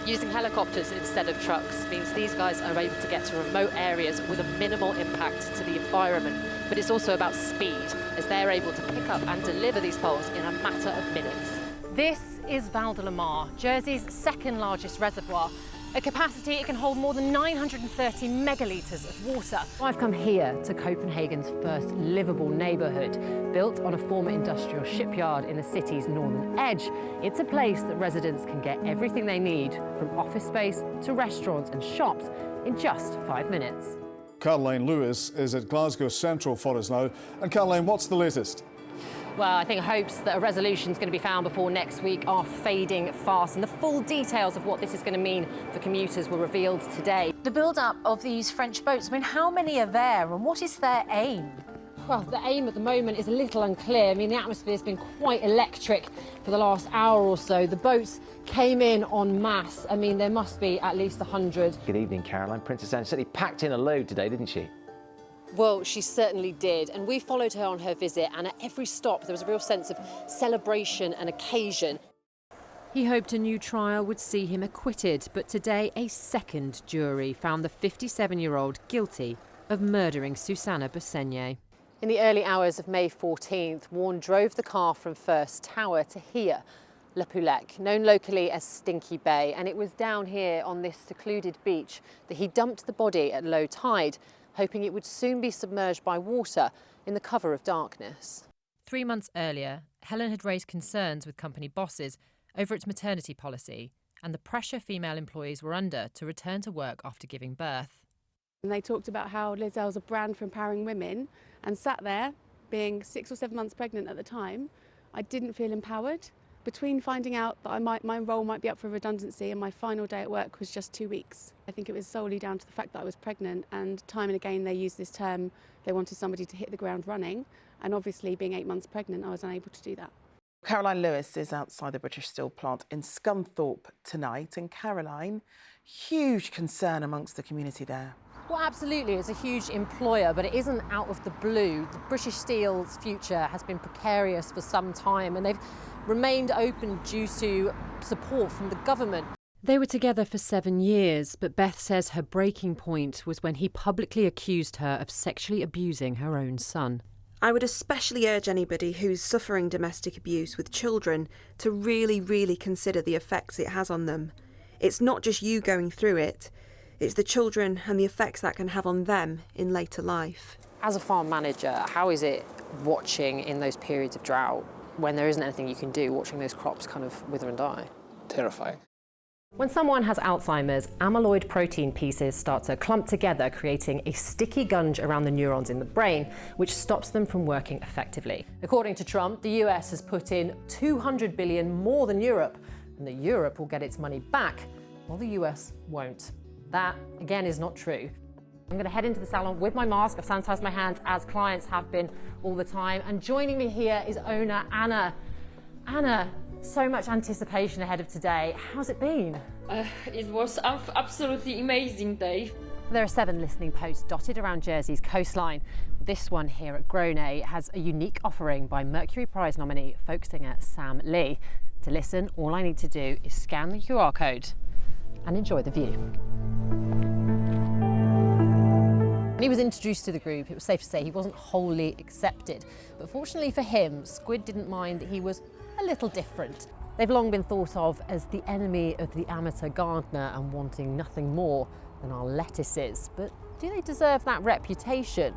Using helicopters instead of trucks means these guys are able to get to remote areas with a minimal impact to the environment. But it's also about speed, as they're able to pick up and deliver these poles in a matter of minutes. This is Val de la Mar, Jersey's second largest reservoir. A capacity it can hold more than 930 megalitres of water. I've come here to Copenhagen's first livable neighbourhood, built on a former industrial shipyard in the city's northern edge. It's a place that residents can get everything they need, from office space to restaurants and shops, in just 5 minutes. Caroline Lewis is at Glasgow Central for us now. And Caroline, what's the latest? Well, I think hopes that a resolution is going to be found before next week are fading fast, and the full details of what this is going to mean for commuters were revealed today. The build-up of these French boats, I mean, how many are there and what is their aim? Well, the aim at the moment is a little unclear. I mean, the atmosphere has been quite electric for the last hour or so. The boats came in en masse. I mean, there must be at least 100. Good evening, Caroline. Princess Anne certainly packed in a load today, didn't she? Well, she certainly did, and we followed her on her visit, and at every stop there was a real sense of celebration and occasion. He hoped a new trial would see him acquitted, but today a second jury found the 57-year-old guilty of murdering Susanna Bessegne. In the early hours of May 14th, Warren drove the car from First Tower to here, Le Poulec, known locally as Stinky Bay, and it was down here on this secluded beach that he dumped the body at low tide, hoping it would soon be submerged by water in the cover of darkness. 3 months earlier, Helen had raised concerns with company bosses over its maternity policy and the pressure female employees were under to return to work after giving birth. And they talked about how Liz Earle's a brand for empowering women, and sat there, being 6 or 7 months pregnant at the time, I didn't feel empowered. Between finding out that my role might be up for redundancy and my final day at work was just 2 weeks. I think it was solely down to the fact that I was pregnant, and time and again they used this term, they wanted somebody to hit the ground running, and obviously being 8 months pregnant I was unable to do that. Caroline Lewis is outside the British Steel plant in Scunthorpe tonight, and Caroline, huge concern amongst the community there. Well, absolutely, it's a huge employer, but it isn't out of the blue. The British Steel's future has been precarious for some time, and they've remained open due to support from the government. They were together for 7 years, but Beth says her breaking point was when he publicly accused her of sexually abusing her own son. I would especially urge anybody who's suffering domestic abuse with children to really consider the effects it has on them. It's not just you going through it, it's the children and the effects that can have on them in later life. As a farm manager, how is it watching in those periods of drought, when there isn't anything you can do, watching those crops kind of wither and die? Terrifying. When someone has Alzheimer's, amyloid protein pieces start to clump together, creating a sticky gunge around the neurons in the brain, which stops them from working effectively. According to Trump, the US has put in $200 billion more than Europe, and that Europe will get its money back, while the US won't. That, again, is not true. I'm going to head into the salon with my mask. I've sanitised my hands, as clients have been all the time. And joining me here is owner Anna. Anna, so much anticipation ahead of today. How's it been? It was an absolutely amazing day. There are 7 listening posts dotted around Jersey's coastline. This one here at Gronay has a unique offering by Mercury Prize nominee folk singer Sam Lee. To listen, all I need to do is scan the QR code and enjoy the view. When he was introduced to the group, it was safe to say he wasn't wholly accepted. But fortunately for him, Squid didn't mind that he was a little different. They've long been thought of as the enemy of the amateur gardener and wanting nothing more than our lettuces. But do they deserve that reputation?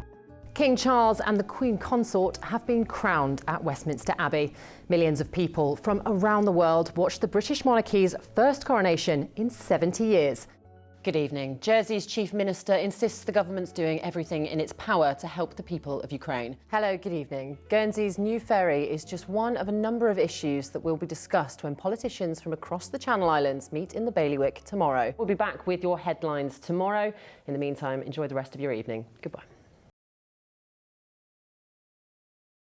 King Charles and the Queen Consort have been crowned at Westminster Abbey. Millions of people from around the world watched the British monarchy's first coronation in 70 years. Good evening. Jersey's Chief Minister insists the government's doing everything in its power to help the people of Ukraine. Hello, good evening. Guernsey's new ferry is just one of a number of issues that will be discussed when politicians from across the Channel Islands meet in the bailiwick tomorrow. We'll be back with your headlines tomorrow. In the meantime, enjoy the rest of your evening. Goodbye.